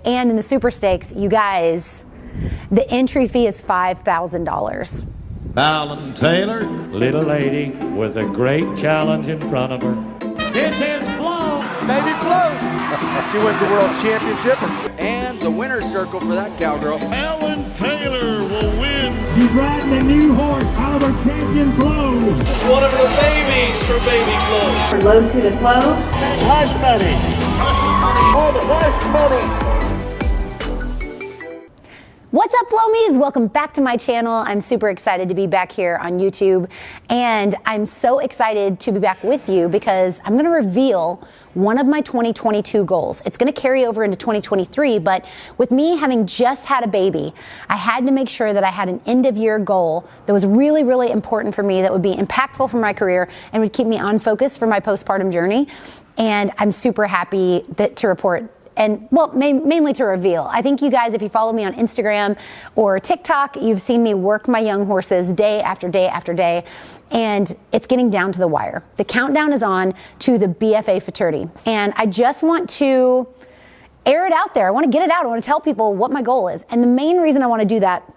And in the Super Stakes, you guys, the entry fee is $5,000. Fallon Taylor, little lady with a great challenge in front of her. This is Flo. BABYFLO. She wins the world championship. And the winner's circle for that cowgirl. Fallon Taylor will win. She's riding a new horse, Oliver Champion Flo. It's one of the babies for BABYFLO. Low to the flow. Hush money. Oh, the hush money. What's up, Flomies? Welcome back to my channel. I'm super excited to be back here on YouTube, and I'm so excited to be back with you because I'm going to reveal one of my 2022 goals. It's going to carry over into 2023, but with me having just had a baby, I had to make sure that I had an end-of-year goal that was really, really important for me, that would be impactful for my career and would keep me on focus for my postpartum journey. And I'm super happy to report, and well, mainly to reveal. I think you guys, if you follow me on Instagram or TikTok, you've seen me work my young horses day after day after day, and it's getting down to the wire. The countdown is on to the BFA Futurity, and I just want to air it out there. I want to get it out. I want to tell people what my goal is. And the main reason I want to do that,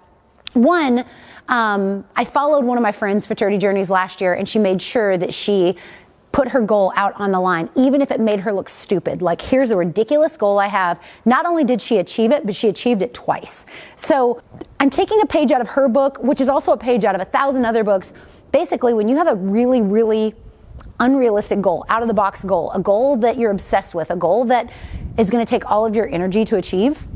one, I followed one of my friends' Futurity journeys last year, and she made sure that she put her goal out on the line, even if it made her look stupid. Like, here's a ridiculous goal I have. Not only did she achieve it, but she achieved it twice. So I'm taking a page out of her book, which is also a page out of 1,000 other books. Basically, when you have a really, really unrealistic goal, out of the box goal, a goal that you're obsessed with, a goal that is going to take all of your energy to achieve,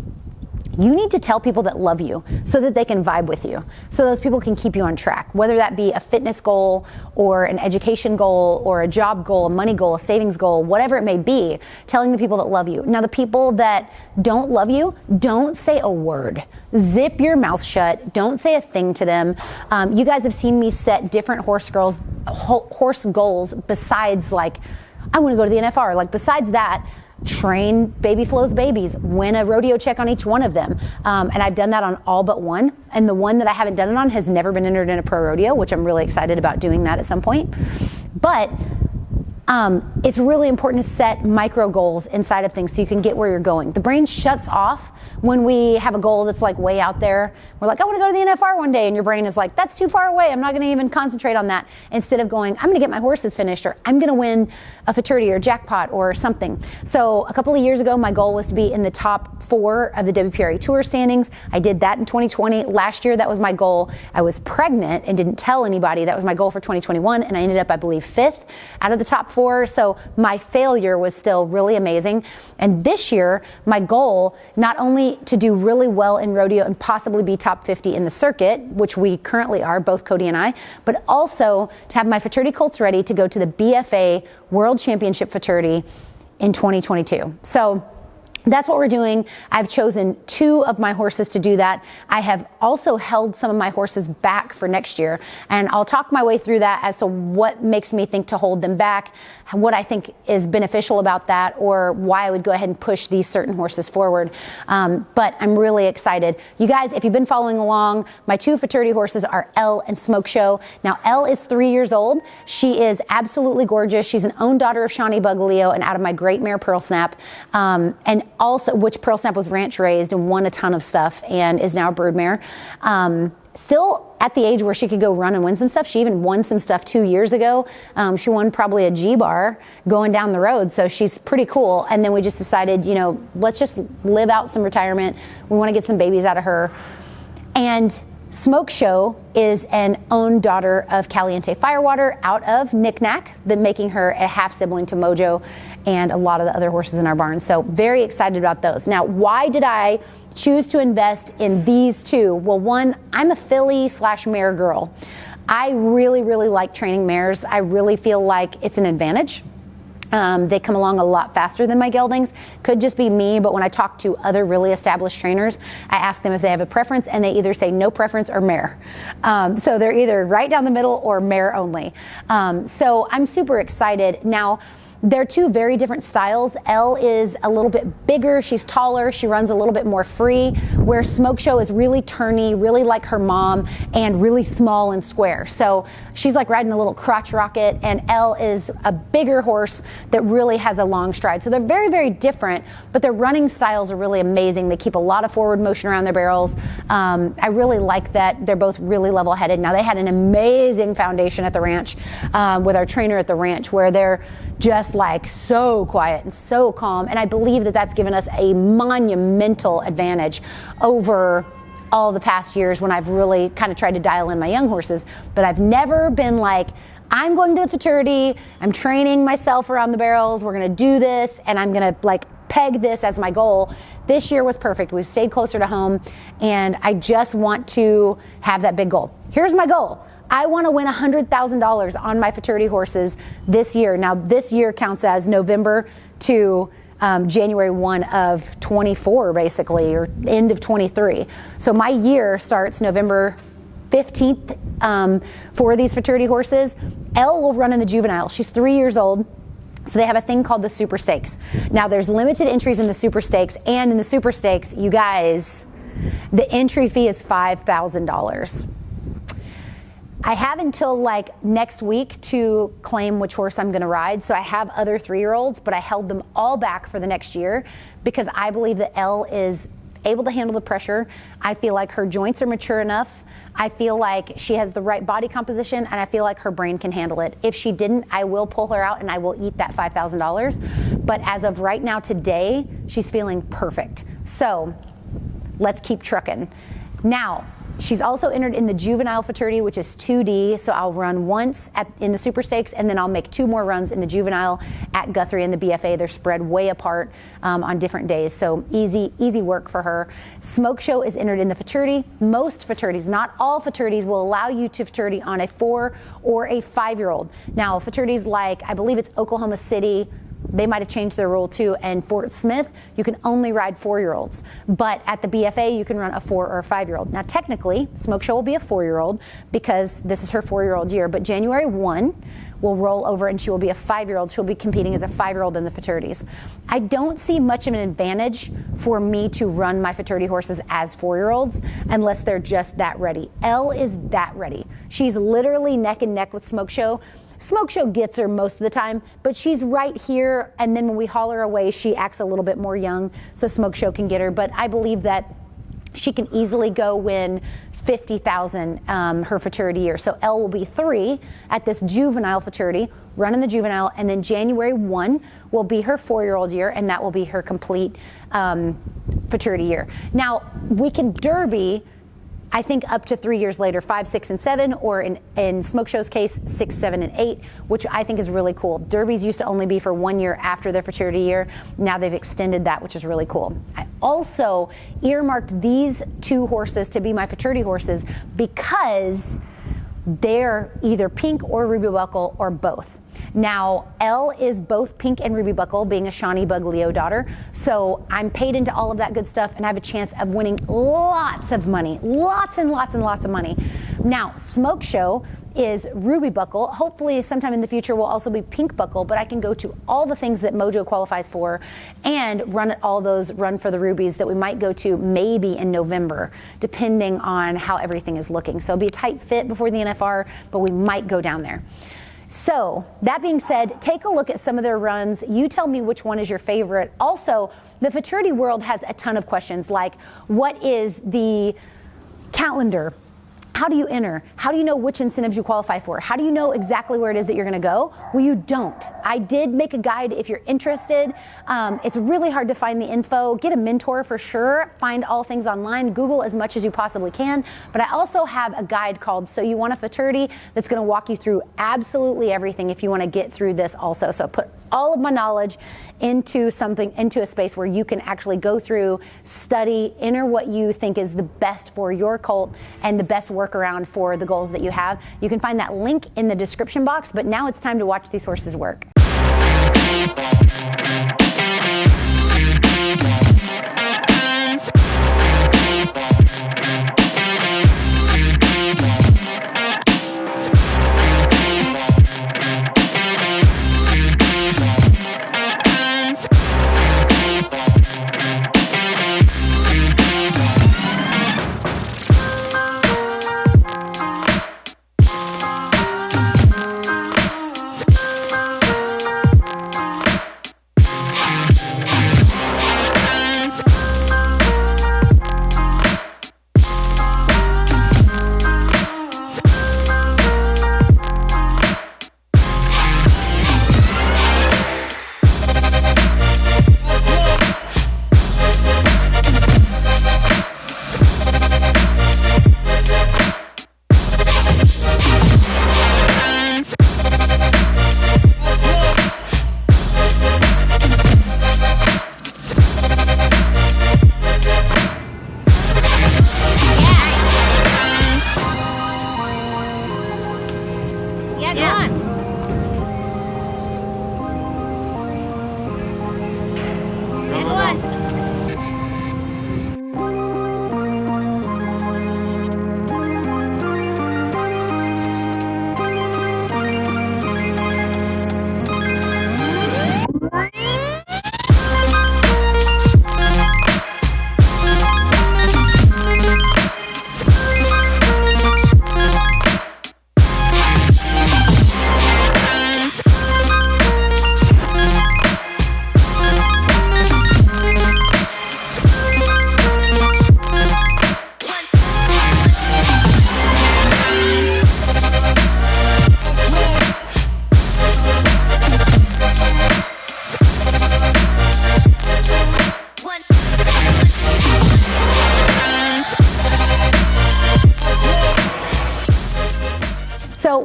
you need to tell people that love you so that they can vibe with you, so those people can keep you on track, whether that be a fitness goal or an education goal or a job goal, a money goal, a savings goal, whatever it may be, telling the people that love you. Now, the people that don't love you, don't say a word. Zip your mouth shut. Don't say a thing to them. You guys have seen me set different horse goals besides, like, I want to go to the NFR. Like, besides that, train BABYFLO's babies, win a rodeo check on each one of them. And I've done that on all but one. And the one that I haven't done it on has never been entered in a pro rodeo, which I'm really excited about doing that at some point. But it's really important to set micro goals inside of things so you can get where you're going. The brain shuts off when we have a goal that's like way out there. We're like, I want to go to the NFR one day, and your brain is like, that's too far away, I'm not going to even concentrate on that. Instead of going, I'm going to get my horses finished, or I'm going to win a Futurity or jackpot or something. So a couple of years ago, my goal was to be in the top 4 of the WPRA Tour standings. I did that in 2020. Last year, that was my goal. I was pregnant and didn't tell anybody. That was my goal for 2021, and I ended up, I believe, 5th out of the top 4. So my failure was still really amazing. And this year, my goal, not only to do really well in rodeo and possibly be top 50 in the circuit, which we currently are, both Cody and I, but also to have my Futurity colts ready to go to the BFA World Championship Futurity in 2022. So that's what we're doing. I've chosen 2 of my horses to do that. I have also held some of my horses back for next year, and I'll talk my way through that as to what makes me think to hold them back, what I think is beneficial about that, or why I would go ahead and push these certain horses forward. But I'm really excited. You guys, if you've been following along, my 2 Futurity horses are Elle and Smoke Show. Now, Elle is 3 years old. She is absolutely gorgeous. She's an own daughter of Shawnee Bugaleo and out of my great mare Pearl Snap. And also, which Pearl Snap was ranch raised and won a ton of stuff and is now a brood mare. Still at the age where she could go run and win some stuff. She even won some stuff 2 years ago. She won probably a G-bar going down the road, so she's pretty cool. And then we just decided, you know, let's just live out some retirement. We want to get some babies out of her. And Smoke Show is an own daughter of Caliente Firewater out of Knick-Knack, making her a half sibling to Mojo and a lot of the other horses in our barn. So very excited about those. Now, why did I choose to invest in these 2? Well, one, I'm a filly/mare girl. I really, really like training mares. I really feel like it's an advantage. They come along a lot faster than my geldings. Could just be me, but when I talk to other really established trainers, I ask them if they have a preference, and they either say no preference or mare. So they're either right down the middle or mare only. So I'm super excited. Now, They're two very different styles. Elle is a little bit bigger, she's taller, she runs a little bit more free, where Smoke Show is really turny, really like her mom, and really small and square. So she's like riding a little crotch rocket, and Elle is a bigger horse that really has a long stride. So they're very, very different, but their running styles are really amazing. They keep a lot of forward motion around their barrels. I really like that. They're both really level-headed. Now, they had an amazing foundation at the ranch with our trainer at the ranch, where they're just like so quiet and so calm, and I believe that that's given us a monumental advantage over all the past years when I've really kind of tried to dial in my young horses. But I've never been like, I'm going to the futurity, I'm training myself around the barrels, we're going to do this, and I'm going to like peg this as my goal. This year was perfect. We've stayed closer to home, and I just want to have that big goal. Here's my goal. I want to win $100,000 on my futurity horses this year. Now, this year counts as November to January 1 of 24, basically, or end of 23. So my year starts November 15th for these futurity horses. Elle will run in the juvenile. She's 3 years old. So they have a thing called the Super Stakes. Now, there's limited entries in the Super Stakes, and in the Super Stakes, you guys, the entry fee is $5,000. I have until like next week to claim which horse I'm going to ride. So I have other 3-year-olds, but I held them all back for the next year because I believe that Elle is able to handle the pressure. I feel like her joints are mature enough. I feel like she has the right body composition, and I feel like her brain can handle it. If she didn't, I will pull her out and I will eat that $5,000. But as of right now, today, she's feeling perfect. So let's keep trucking. Now, she's also entered in the juvenile futurity, which is 2D. So I'll run once in the Super Stakes, and then I'll make 2 more runs in the juvenile at Guthrie and the BFA. They're spread way apart on different days. So easy work for her. Smoke Show is entered in the futurity. Most futurities, not all futurities, will allow you to futurity on a 4 or a 5-year-old. Now, futurities like, I believe it's Oklahoma City, they might have changed their rule too, and Fort Smith, you can only ride 4-year-olds. But at the BFA, you can run a 4 or a 5-year-old. Now, technically, Smoke Show will be a 4-year-old because this is her 4-year-old year, but January 1 will roll over and she will be a 5-year-old. She'll be competing as a 5-year-old in the futurities. I don't see much of an advantage for me to run my futurity horses as 4-year-olds unless they're just that ready. Elle is that ready. She's literally neck and neck with Smoke Show. Smoke Show gets her most of the time, but she's right here, and then when we haul her away, she acts a little bit more young, so Smoke Show can get her. But I believe that she can easily go win $50,000 her futurity year. So Elle will be 3 at this juvenile futurity, run in the juvenile, and then January 1 will be her 4-year-old year, and that will be her complete futurity year. Now, we can derby, I think, up to 3 years later, 5, 6, and 7, or in Smoke Show's case, 6, 7, and 8, which I think is really cool. Derbies used to only be for 1 year after their futurity year. Now they've extended that, which is really cool. I also earmarked these 2 horses to be my futurity horses because they're either pink or ruby buckle or both. Now, Elle is both pink and ruby buckle, being a Shawnee Bug Leo daughter. So I'm paid into all of that good stuff, and I have a chance of winning lots of money, lots and lots and lots of money. Now, Smoke Show is ruby buckle. Hopefully sometime in the future will also be pink buckle, but I can go to all the things that Mojo qualifies for and run at all those run for the rubies that we might go to maybe in November, depending on how everything is looking. So it'll be a tight fit before the NFR, but we might go down there. So that being said, take a look at some of their runs. You tell me which one is your favorite. Also, the futurity world has a ton of questions like, what is the calendar? How do you enter? How do you know which incentives you qualify for? How do you know exactly where it is that you're going to go? Well, you don't. I did make a guide if you're interested. It's really hard to find the info. Get a mentor for sure. Find all things online. Google as much as you possibly can. But I also have a guide called So You Want a Futurity that's going to walk you through absolutely everything if you want to get through this also. So I put all of my knowledge into a space where you can actually go through, study, enter what you think is the best for your colt and the best workaround for the goals that you have. You can find that link in the description box, but now it's time to watch these horses work.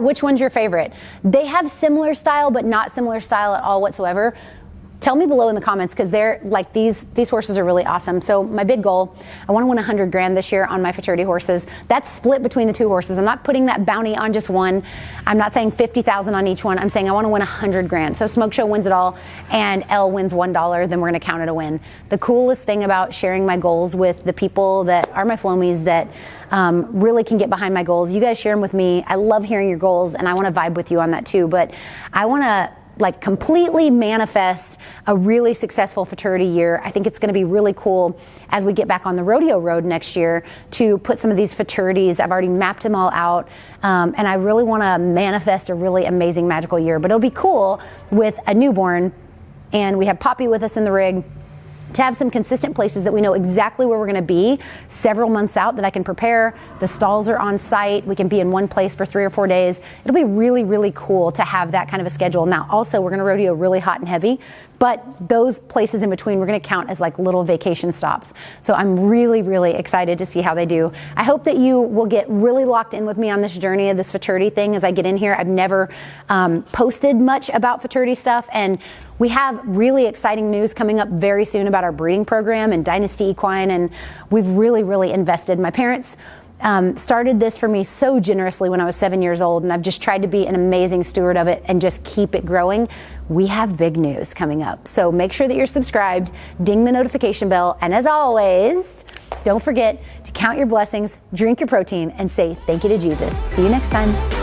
which one's your favorite. They have similar style, but not similar style at all whatsoever. Tell me below in the comments, because they're like, these horses are really awesome. So my big goal, I want to win 100 grand this year on my futurity horses. That's split between the two horses. I'm not putting that bounty on just one. I'm not saying 50,000 on each one. I'm saying I want to win 100 grand. So Smoke Show wins it all and Elle wins $1, then we're going to count it a win. The coolest thing about sharing my goals with the people that are my Flomies that really can get behind my goals, you guys share them with me. I love hearing your goals and I want to vibe with you on that too. But I want to like completely manifest a really successful futurity year. I think it's going to be really cool as we get back on the rodeo road next year to put some of these futurities. I've already mapped them all out, and I really want to manifest a really amazing, magical year. But it'll be cool with a newborn, and we have Poppy with us in the rig, to have some consistent places that we know exactly where we're going to be several months out, that I can prepare. The stalls are on site. We can be in one place for 3 or 4 days. It'll be really, really cool to have that kind of a schedule. Now, also, we're going to rodeo really hot and heavy, but those places in between, we're going to count as like little vacation stops. So I'm really, really excited to see how they do. I hope that you will get really locked in with me on this journey of this futurity thing as I get in here. I've never posted much about futurity stuff, and we have really exciting news coming up very soon about our breeding program and Dynasty Equine, and we've really, really invested. My parents started this for me so generously when I was 7 years old, and I've just tried to be an amazing steward of it and just keep it growing. We have big news coming up, so make sure that you're subscribed, ding the notification bell, and as always, don't forget to count your blessings, drink your protein, and say thank you to Jesus. See you next time.